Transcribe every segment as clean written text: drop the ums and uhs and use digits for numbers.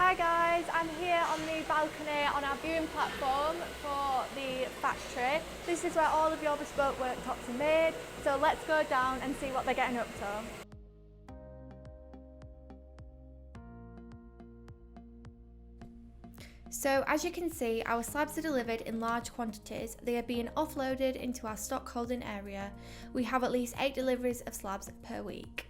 Hi guys, I'm here on the balcony on our viewing platform for the factory. This is where all of your bespoke worktops are made, so let's go down and see what they're getting up to. So as you can see, our slabs are delivered in large quantities. They are being offloaded into our stock holding area. We have at least 8 deliveries of slabs per week.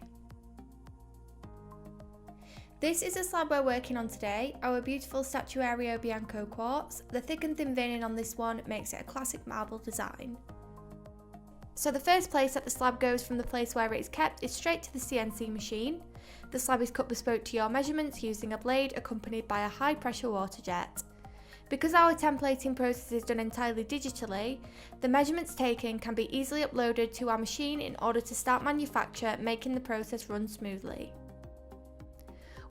This is a slab we're working on today, our beautiful Statuario Bianco quartz. The thick and thin veining on this one makes it a classic marble design. So the first place that the slab goes from the place where it is kept is straight to the CNC machine. The slab is cut bespoke to your measurements using a blade accompanied by a high pressure water jet. Because our templating process is done entirely digitally, the measurements taken can be easily uploaded to our machine in order to start manufacture, making the process run smoothly.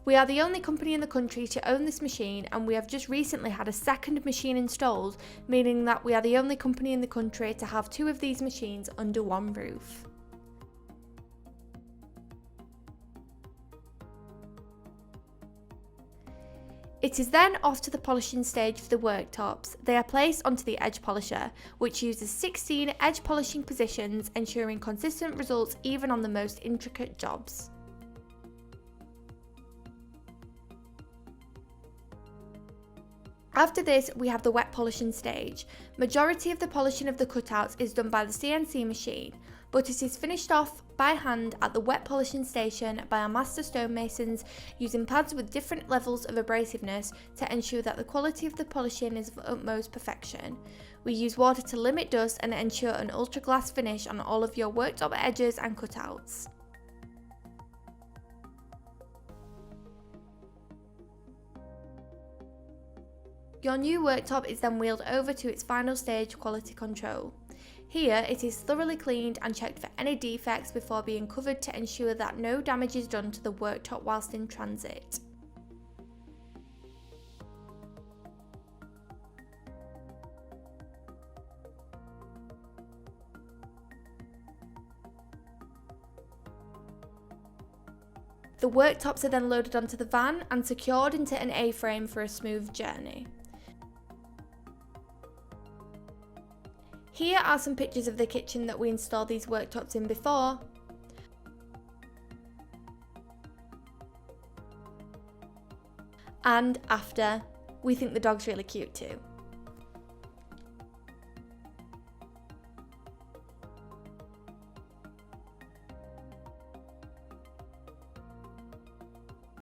We are the only company in the country to own this machine, and we have just recently had a second machine installed, meaning that we are the only company in the country to have 2 of these machines under one roof. It is then off to the polishing stage for the worktops. They are placed onto the edge polisher, which uses 16 edge polishing positions, ensuring consistent results even on the most intricate jobs. After this, we have the wet polishing stage. Majority of the polishing of the cutouts is done by the CNC machine, but it is finished off by hand at the wet polishing station by our master stonemasons using pads with different levels of abrasiveness to ensure that the quality of the polishing is of utmost perfection. We use water to limit dust and ensure an ultra glass finish on all of your worktop edges and cutouts. Your new worktop is then wheeled over to its final stage, quality control. Here it is thoroughly cleaned and checked for any defects before being covered to ensure that no damage is done to the worktop whilst in transit. The worktops are then loaded onto the van and secured into an A-frame for a smooth journey. Here are some pictures of the kitchen that we installed these worktops in before. And after. We think the dog's really cute too.